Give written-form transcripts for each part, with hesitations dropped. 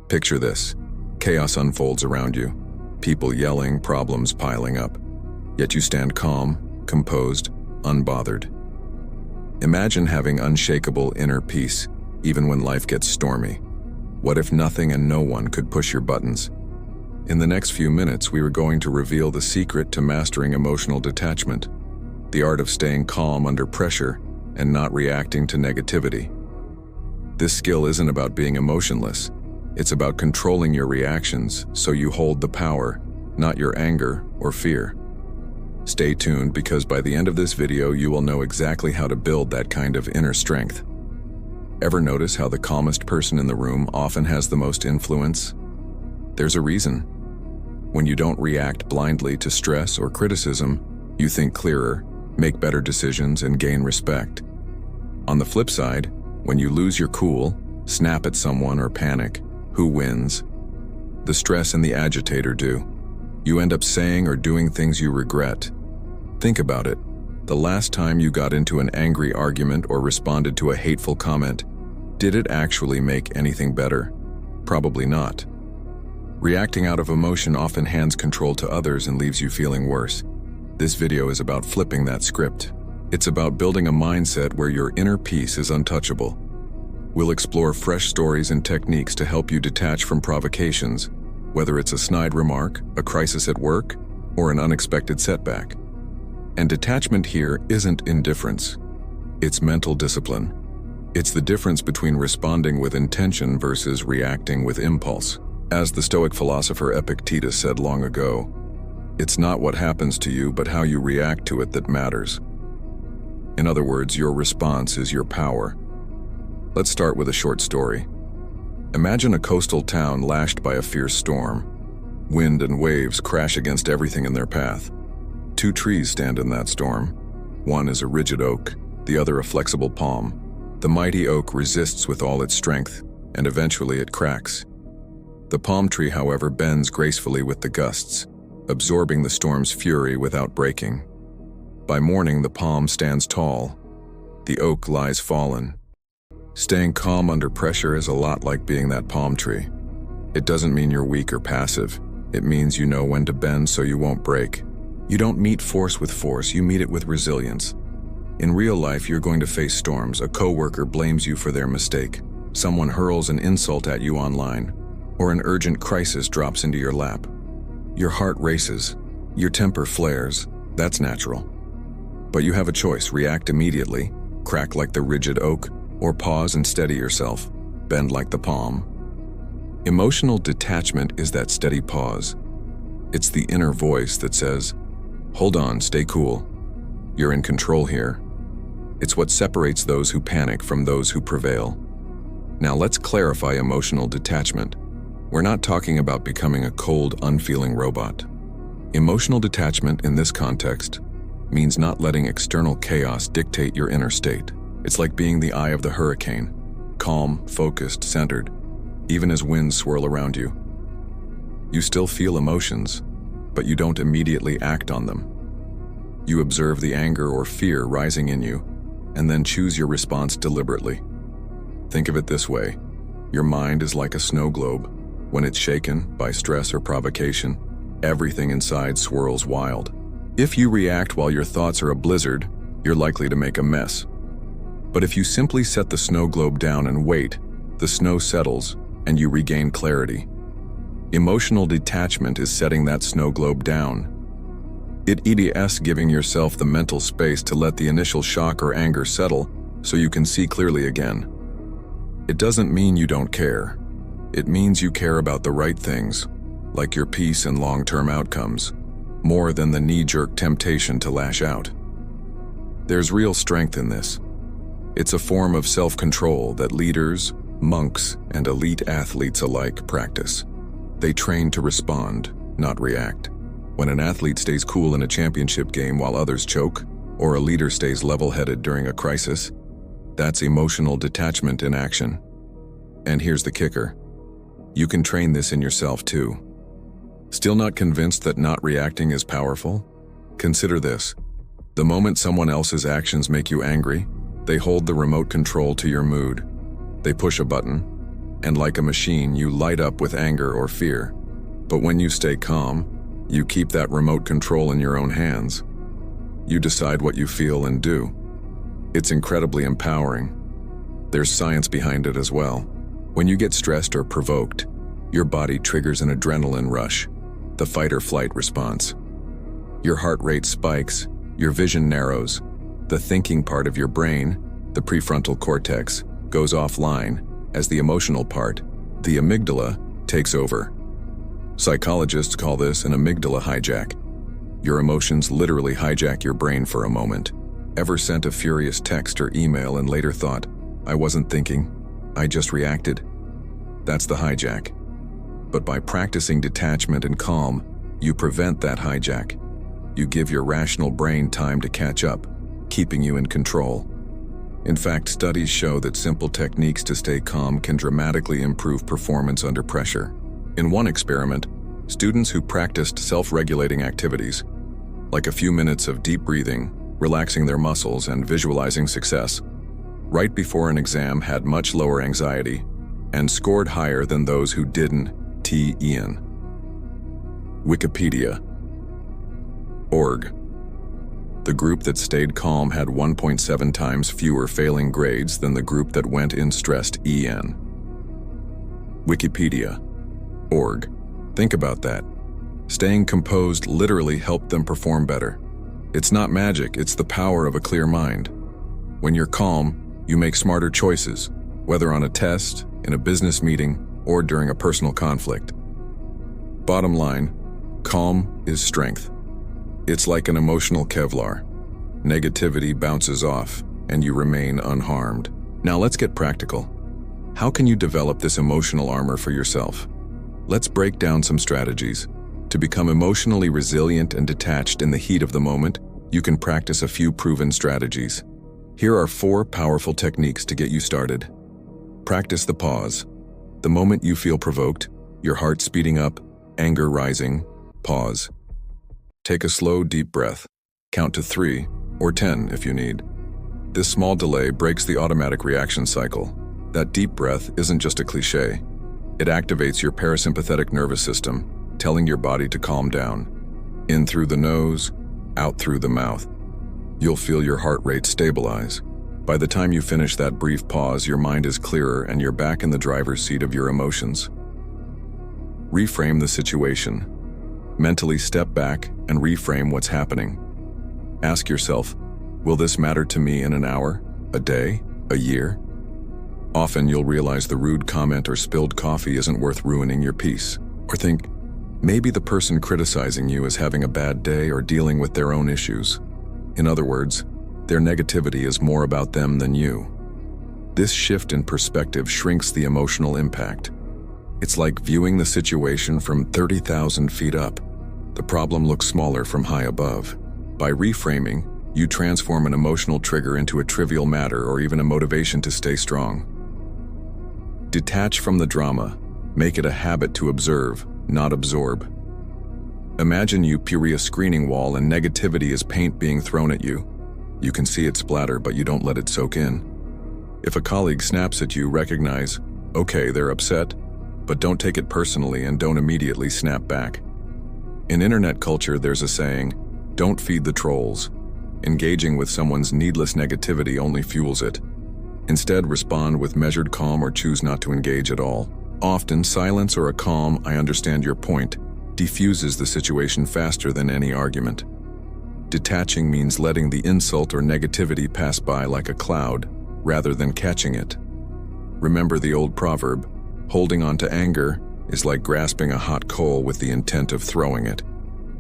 Picture this. Chaos unfolds around you. People yelling, problems piling up. Yet you stand calm, composed, unbothered. Imagine having unshakable inner peace, even when life gets stormy. What if nothing and no one could push your buttons? In the next few minutes, we are going to reveal the secret to mastering emotional detachment, the art of staying calm under pressure and not reacting to negativity. This skill isn't about being emotionless. It's about controlling your reactions so you hold the power, not your anger or fear. Stay tuned because by the end of this video, you will know exactly how to build that kind of inner strength. Ever notice how the calmest person in the room often has the most influence? There's a reason. When you don't react blindly to stress or criticism, you think clearer, make better decisions, and gain respect. On the flip side, when you lose your cool, snap at someone, or panic, who wins? The stress and the agitator do. You end up saying or doing things you regret. Think about it. The last time you got into an angry argument or responded to a hateful comment, did it actually make anything better? Probably not. Reacting out of emotion often hands control to others and leaves you feeling worse. This video is about flipping that script. It's about building a mindset where your inner peace is untouchable. We'll explore fresh stories and techniques to help you detach from provocations, whether it's a snide remark, a crisis at work, or an unexpected setback. And detachment here isn't indifference. It's mental discipline. It's the difference between responding with intention versus reacting with impulse. As the Stoic philosopher Epictetus said long ago, it's not what happens to you, but how you react to it that matters. In other words, your response is your power. Let's start with a short story. Imagine a coastal town lashed by a fierce storm. Wind and waves crash against everything in their path. Two trees stand in that storm. One is a rigid oak, the other a flexible palm. The mighty oak resists with all its strength, and eventually it cracks. The palm tree, however, bends gracefully with the gusts, absorbing the storm's fury without breaking. By morning, the palm stands tall. The oak lies fallen. Staying calm under pressure is a lot like being that palm tree. It doesn't mean you're weak or passive. It means you know when to bend so you won't break. You don't meet force with force, you meet it with resilience. In real life, you're going to face storms. A coworker blames you for their mistake. Someone hurls an insult at you online, or an urgent crisis drops into your lap. Your heart races. Your temper flares. That's natural. But you have a choice: react immediately, crack like the rigid oak, or pause and steady yourself, bend like the palm. Emotional detachment is that steady pause. It's the inner voice that says, "Hold on, stay cool. You're in control here." It's what separates those who panic from those who prevail. Now let's clarify emotional detachment. We're not talking about becoming a cold, unfeeling robot. Emotional detachment in this context means not letting external chaos dictate your inner state. It's like being the eye of the hurricane, calm, focused, centered, even as winds swirl around you. You still feel emotions, but you don't immediately act on them. You observe the anger or fear rising in you, and then choose your response deliberately. Think of it this way: your mind is like a snow globe. When it's shaken by stress or provocation, everything inside swirls wild. If you react while your thoughts are a blizzard, you're likely to make a mess. But if you simply set the snow globe down and wait, the snow settles and you regain clarity. Emotional detachment is setting that snow globe down. It's giving yourself the mental space to let the initial shock or anger settle so you can see clearly again. It doesn't mean you don't care. It means you care about the right things, like your peace and long-term outcomes, more than the knee-jerk temptation to lash out. There's real strength in this. It's a form of self-control that leaders, monks, and elite athletes alike practice. They train to respond, not react. When an athlete stays cool in a championship game while others choke, or a leader stays level-headed during a crisis, that's emotional detachment in action. And here's the kicker: you can train this in yourself too. Still not convinced that not reacting is powerful? Consider this. The moment someone else's actions make you angry, they hold the remote control to your mood. They push a button, and like a machine, you light up with anger or fear. But when you stay calm, you keep that remote control in your own hands. You decide what you feel and do. It's incredibly empowering. There's science behind it as well. When you get stressed or provoked, your body triggers an adrenaline rush, the fight or flight response. Your heart rate spikes, your vision narrows, the thinking part of your brain, the prefrontal cortex, goes offline as the emotional part, the amygdala, takes over. Psychologists call this an amygdala hijack. Your emotions literally hijack your brain for a moment. Ever sent a furious text or email and later thought, "I wasn't thinking, I just reacted"? That's the hijack. But by practicing detachment and calm, you prevent that hijack. You give your rational brain time to catch up, keeping you in control. In fact, studies show that simple techniques to stay calm can dramatically improve performance under pressure. In one experiment, students who practiced self-regulating activities, like a few minutes of deep breathing, relaxing their muscles, and visualizing success, right before an exam had much lower anxiety and scored higher than those who didn't. Ian. Wikipedia. Org. The group that stayed calm had 1.7 times fewer failing grades than the group that went in stressed. En. Wikipedia. Org. Think about that. Staying composed literally helped them perform better. It's not magic, it's the power of a clear mind. When you're calm, you make smarter choices, whether on a test, in a business meeting, or during a personal conflict. Bottom line, calm is strength. It's like an emotional Kevlar. Negativity bounces off, and you remain unharmed. Now let's get practical. How can you develop this emotional armor for yourself? Let's break down some strategies. To become emotionally resilient and detached in the heat of the moment, you can practice a few proven strategies. Here are 4 powerful techniques to get you started. Practice the pause. The moment you feel provoked, your heart speeding up, anger rising, pause. Take a slow, deep breath. Count to 3 or 10 if you need. This small delay breaks the automatic reaction cycle. That deep breath isn't just a cliche. It activates your parasympathetic nervous system, telling your body to calm down. In through the nose, out through the mouth. You'll feel your heart rate stabilize. By the time you finish that brief pause, your mind is clearer and you're back in the driver's seat of your emotions. Reframe the situation. Mentally step back and reframe what's happening. Ask yourself, will this matter to me in an hour, a day, a year? Often you'll realize the rude comment or spilled coffee isn't worth ruining your peace. Or think, maybe the person criticizing you is having a bad day or dealing with their own issues. In other words, their negativity is more about them than you. This shift in perspective shrinks the emotional impact. It's like viewing the situation from 30,000 feet up. The problem looks smaller from high above. By reframing, you transform an emotional trigger into a trivial matter or even a motivation to stay strong. Detach from the drama. Make it a habit to observe, not absorb. Imagine you peer a screening wall and negativity is paint being thrown at you. You can see it splatter, but you don't let it soak in. If a colleague snaps at you, recognize, okay, they're upset, but don't take it personally and don't immediately snap back. In internet culture, there's a saying, don't feed the trolls. Engaging with someone's needless negativity only fuels it. Instead, respond with measured calm or choose not to engage at all. Often, silence or a calm, "I understand your point," diffuses the situation faster than any argument. Detaching means letting the insult or negativity pass by like a cloud, rather than catching it. Remember the old proverb, holding on to anger is like grasping a hot coal with the intent of throwing it.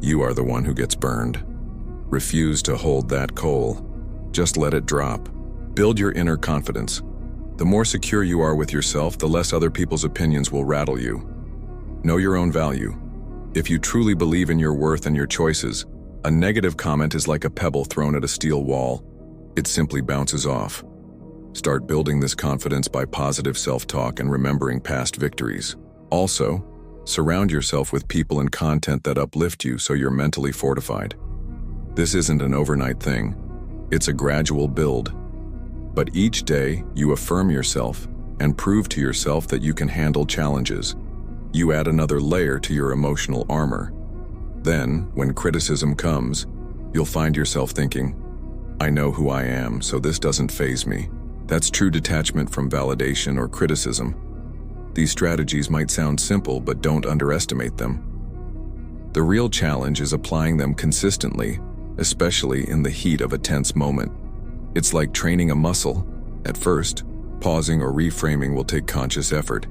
You are the one who gets burned. Refuse to hold that coal. Just let it drop. Build your inner confidence. The more secure you are with yourself, the less other people's opinions will rattle you. Know your own value. If you truly believe in your worth and your choices, a negative comment is like a pebble thrown at a steel wall. It simply bounces off. Start building this confidence by positive self-talk and remembering past victories. Also, surround yourself with people and content that uplift you so you're mentally fortified. This isn't an overnight thing. It's a gradual build. But each day, you affirm yourself and prove to yourself that you can handle challenges. You add another layer to your emotional armor. Then, when criticism comes, you'll find yourself thinking, I know who I am, so this doesn't faze me. That's true detachment from validation or criticism. These strategies might sound simple, but don't underestimate them. The real challenge is applying them consistently, especially in the heat of a tense moment. It's like training a muscle. At first, pausing or reframing will take conscious effort.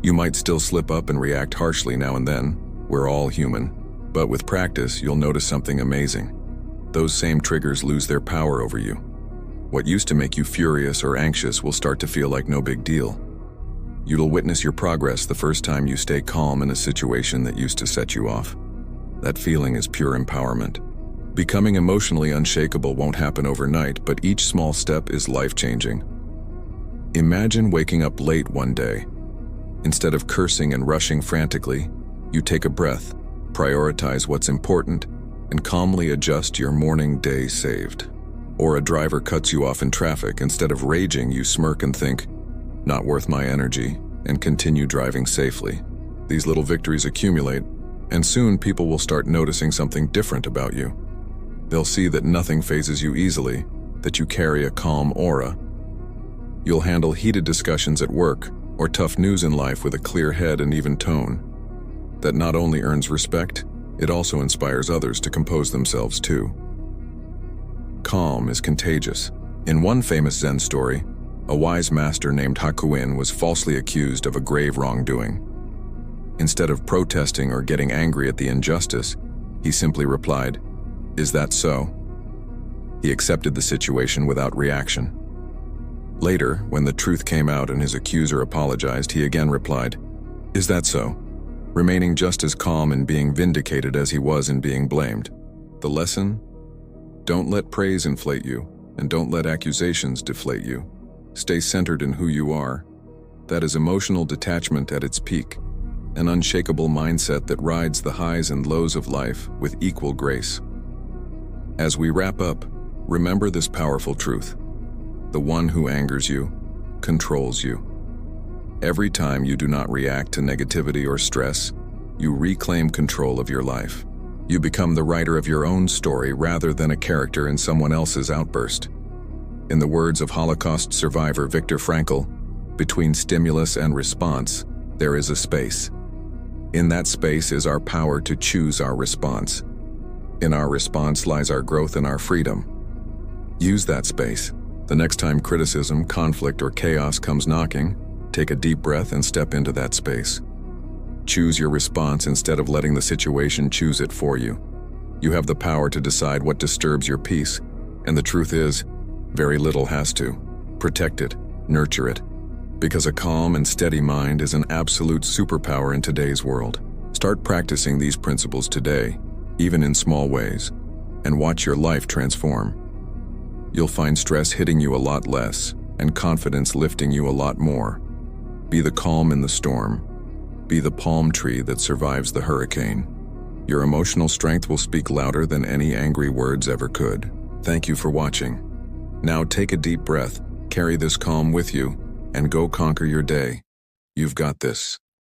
You might still slip up and react harshly now and then. We're all human. But with practice, you'll notice something amazing. Those same triggers lose their power over you. What used to make you furious or anxious will start to feel like no big deal. You'll witness your progress the first time you stay calm in a situation that used to set you off. That feeling is pure empowerment. Becoming emotionally unshakable won't happen overnight, but each small step is life-changing. Imagine waking up late one day. Instead of cursing and rushing frantically, you take a breath, prioritize what's important, and calmly adjust your morning day saved. Or a driver cuts you off in traffic. Instead of raging, you smirk and think, not worth my energy, and continue driving safely. These little victories accumulate, and soon people will start noticing something different about you. They'll see that nothing phases you easily, that you carry a calm aura. You'll handle heated discussions at work or tough news in life with a clear head and even tone. That not only earns respect, it also inspires others to compose themselves too. Calm is contagious. In one famous Zen story, a wise master named Hakuin was falsely accused of a grave wrongdoing. Instead of protesting or getting angry at the injustice, he simply replied, "Is that so?" He accepted the situation without reaction. Later, when the truth came out and his accuser apologized, he again replied, "Is that so?" remaining just as calm in being vindicated as he was in being blamed. The lesson? Don't let praise inflate you, and don't let accusations deflate you. Stay centered in who you are. That is emotional detachment at its peak, an unshakable mindset that rides the highs and lows of life with equal grace. As we wrap up, remember this powerful truth. The one who angers you controls you. Every time you do not react to negativity or stress, you reclaim control of your life. You become the writer of your own story rather than a character in someone else's outburst. In the words of Holocaust survivor Viktor Frankl, between stimulus and response, there is a space. In that space is our power to choose our response. In our response lies our growth and our freedom. Use that space. The next time criticism, conflict, or chaos comes knocking, take a deep breath and step into that space. Choose your response instead of letting the situation choose it for you. You have the power to decide what disturbs your peace, and the truth is, very little has to. Protect it, nurture it, because a calm and steady mind is an absolute superpower in today's world. Start practicing these principles today, even in small ways, and watch your life transform. You'll find stress hitting you a lot less, and confidence lifting you a lot more. Be the calm in the storm. Be the palm tree that survives the hurricane. Your emotional strength will speak louder than any angry words ever could. Thank you for watching. Now take a deep breath, carry this calm with you, and go conquer your day. You've got this.